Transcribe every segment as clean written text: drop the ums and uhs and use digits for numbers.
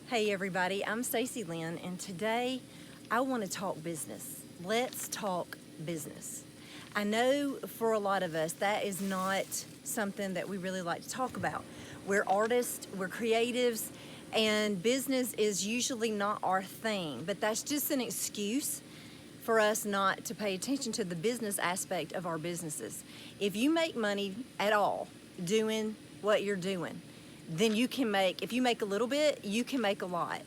Hey everybody, I'm Stacy Lyn, and today I want to talk business. Let's talk business. I know for a lot of us that is not something that we really like to talk about. We're artists, we're creatives, and business is usually not our thing, but that's just an excuse for us not to pay attention to the business aspect of our businesses. If you make money at all doing what you're doing, then you can make, if you make a little bit, you can make a lot.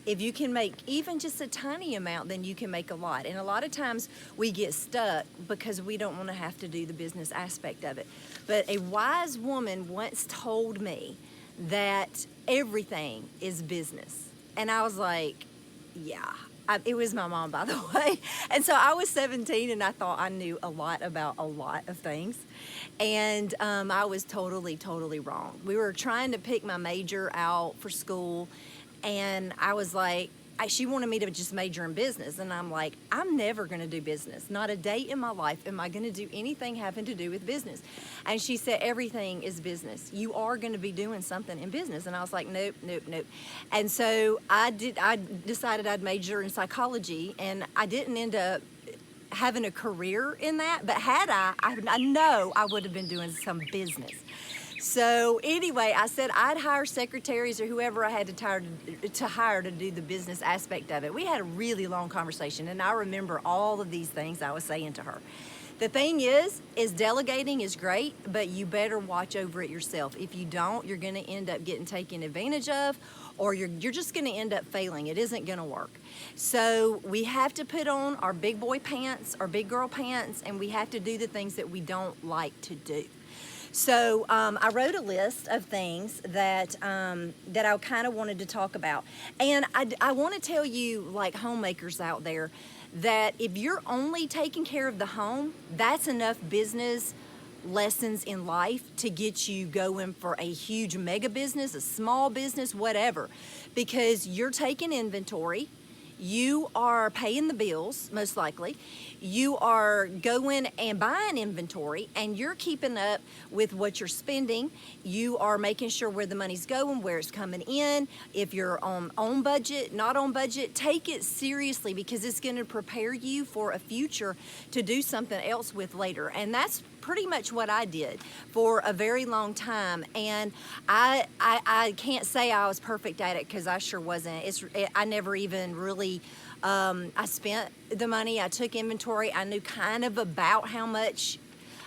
If you can make even just a tiny amount, then you can make a lot. And a lot of times we get stuck because we don't want to have to do the business aspect of it. But a wise woman once told me that everything is business. And I was like, yeah. It was my mom, by the way. And so I was 17 and I thought I knew a lot about a lot of things. And I was totally wrong. We were trying to pick my major out for school, and I was like, she wanted me to just major in business. And I'm like, I'm never going to do business. Not a day in my life am I going to do anything having to do with business. And she said, everything is business. You are going to be doing something in business. And I was like, nope. And so I decided I'd major in psychology, and I didn't end up having a career in that. But had I know I would have been doing some business. So anyway, I said I'd hire secretaries or whoever I had to hire to do the business aspect of it. We had a really long conversation, and I remember all of these things I was saying to her. The thing is delegating is great, but you better watch over it yourself. If you don't, you're going to end up getting taken advantage of, or you're just going to end up failing. It isn't going to work. So we have to put on our big boy pants, our big girl pants, and we have to do the things that we don't like to do. So I wrote a list of things that I kind of wanted to talk about. And I want to tell you, like homemakers out there, that if you're only taking care of the home, that's enough business lessons in life to get you going for a huge mega business, a small business, whatever. Because you're taking inventory, you are paying the bills, most likely. You are going and buying inventory, and you're keeping up with what you're spending. You are making sure where the money's going, where it's coming in. If you're on budget, not on budget, take it seriously, because it's going to prepare you for a future to do something else with later. And that's pretty much what I did for a very long time. And I can't say I was perfect at it, because I sure wasn't. I never even really, I spent the money, I took inventory, I knew kind of about how much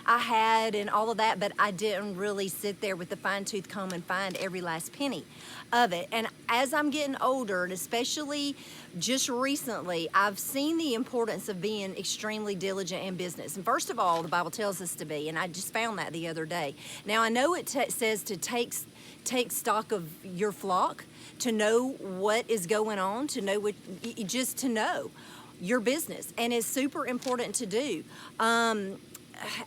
I had and all of that, but I didn't really sit there with the fine-tooth comb and find every last penny of it. And as I'm getting older, and especially just recently, I've seen the importance of being extremely diligent in business. And first of all, the Bible tells us to be, and I just found that the other day. Now, I know it says to take stock of your flock, to know what is going on, to know just to know your business. And it's super important to do.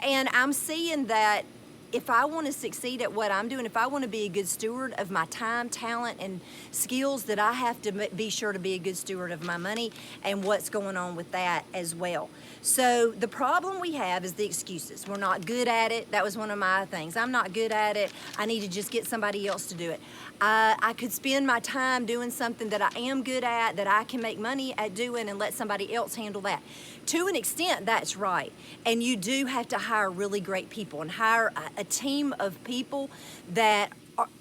And I'm seeing that if I want to succeed at what I'm doing, if I want to be a good steward of my time, talent, and skills, that I have to be sure to be a good steward of my money and what's going on with that as well. So the problem we have is the excuses. We're not good at it. That was one of my things. I'm not good at it. I need to just get somebody else to do it. I could spend my time doing something that I am good at, that I can make money at doing, and let somebody else handle that. To an extent, that's right. And you do have to hire really great people and hire a team of people that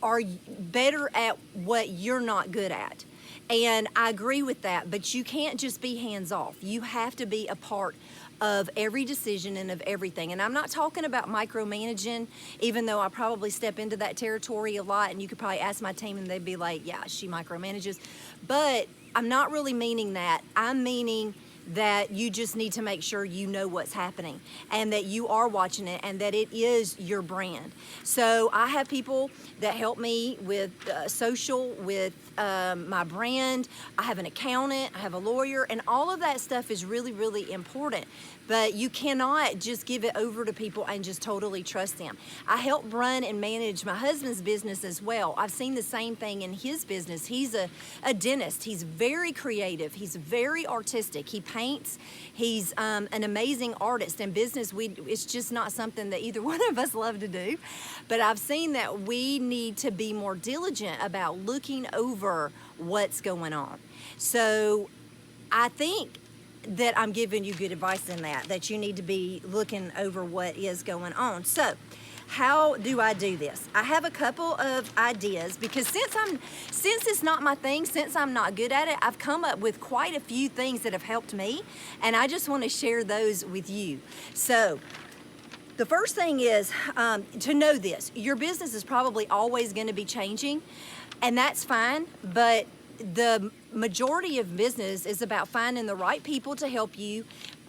are better at what you're not good at. And I agree with that, but you can't just be hands off. You have to be a part of every decision and of everything. And I'm not talking about micromanaging, even though I probably step into that territory a lot, and you could probably ask my team and they'd be like, yeah, she micromanages. But I'm not really meaning that. I'm meaning that you just need to make sure you know what's happening, and that you are watching it, and that it is your brand. So I have people that help me with social, with my brand. I have an accountant, I have a lawyer, and all of that stuff is really important. But you cannot just give it over to people and just totally trust them. I help run and manage my husband's business as well. I've seen the same thing in his business. He's a dentist. He's very creative. He's very artistic. He paints. He's an amazing artist. In business, it's just not something that either one of us love to do. But I've seen that we need to be more diligent about looking over what's going on. So I think that I'm giving you good advice in that you need to be looking over what is going on. So how do I do this? I have a couple of ideas because since it's not my thing, since I'm not good at it, I've come up with quite a few things that have helped me, and I just want to share those with you. So the first thing is to know this. Your business is probably always going to be changing, and that's fine, but the majority of business is about finding the right people to help you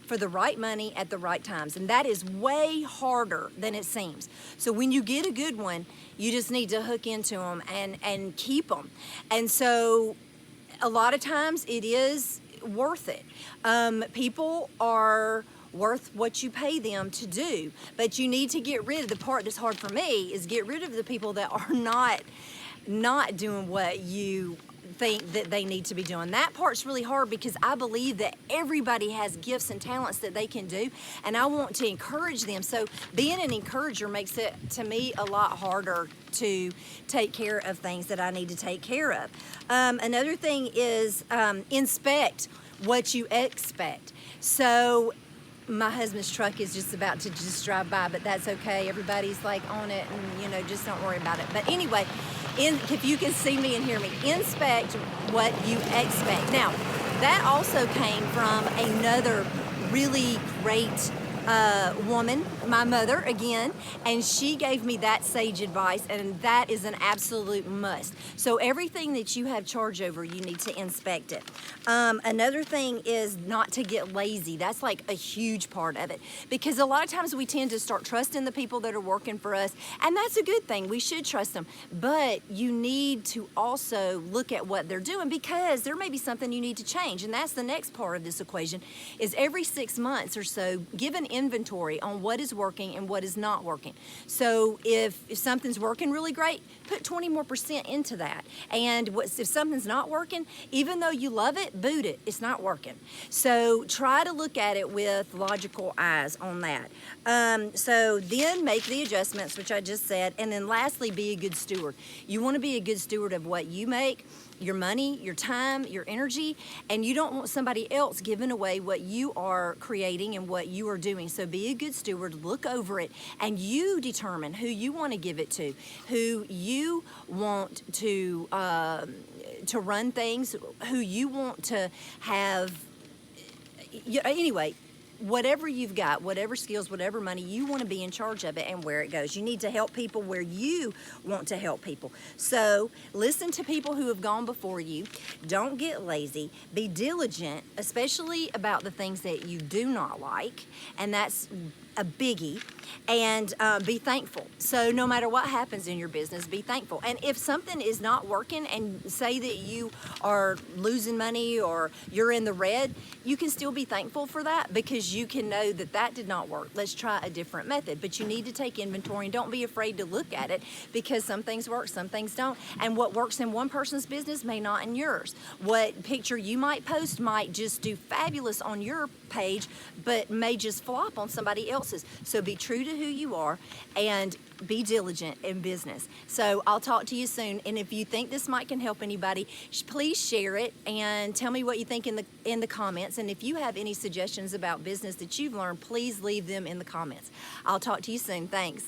for the right money at the right times, and that is way harder than it seems. So when you get a good one, you just need to hook into them and keep them. And so a lot of times it is worth it. People are worth what you pay them to do, but you need to get rid of the part that's hard for me is get rid of the people that are not doing what you think that they need to be doing. That part's really hard because I believe that everybody has gifts and talents that they can do, and I want to encourage them. So being an encourager makes it, to me, a lot harder to take care of things that I need to take care of. Another thing is inspect what you expect. So my husband's truck is just about to just drive by, but that's okay. Everybody's like on it, and just don't worry about it. But anyway, if you can see me and hear me, inspect what you expect. Now, that also came from another really great woman, my mother again, and she gave me that sage advice, and that is an absolute must. So everything that you have charge over, you need to inspect it. Another thing is not to get lazy. That's like a huge part of it, because a lot of times we tend to start trusting the people that are working for us, and that's a good thing. We should trust them, but you need to also look at what they're doing, because there may be something you need to change, and that's the next part of this equation, is every 6 months or so, give an inventory on what is working and what is not working. So if something's working really great, put 20% more into that. And if something's not working, even though you love it, boot it. It's not working. So try to look at it with logical eyes on that. So then make the adjustments, which I just said. And then lastly, be a good steward. You want to be a good steward of what you make, your money, your time, your energy, and you don't want somebody else giving away what you are creating and what you are doing. So be a good steward, look over it, and you determine who you want to give it to, who you want to run things, who you want to have. Anyway, whatever you've got, whatever skills, whatever money, you want to be in charge of it and where it goes. You need to help people where you want to help people. So listen to people who have gone before you. Don't get lazy. Be diligent, especially about the things that you do not like, and that's a biggie. And be thankful. So no matter what happens in your business, be thankful. And if something is not working, and say that you are losing money or you're in the red, you can still be thankful for that, because you can know that that did not work. Let's try a different method. But you need to take inventory, and don't be afraid to look at it, because some things work, some things don't. And what works in one person's business may not in yours. What picture you might post might just do fabulous on your page, but may just flop on somebody else's. So be true to who you are and be diligent in business. So I'll talk to you soon, and if you think this might can help anybody, please share it and tell me what you think in the comments. And if you have any suggestions about business that you've learned, please leave them in the comments. I'll talk to you soon. Thanks.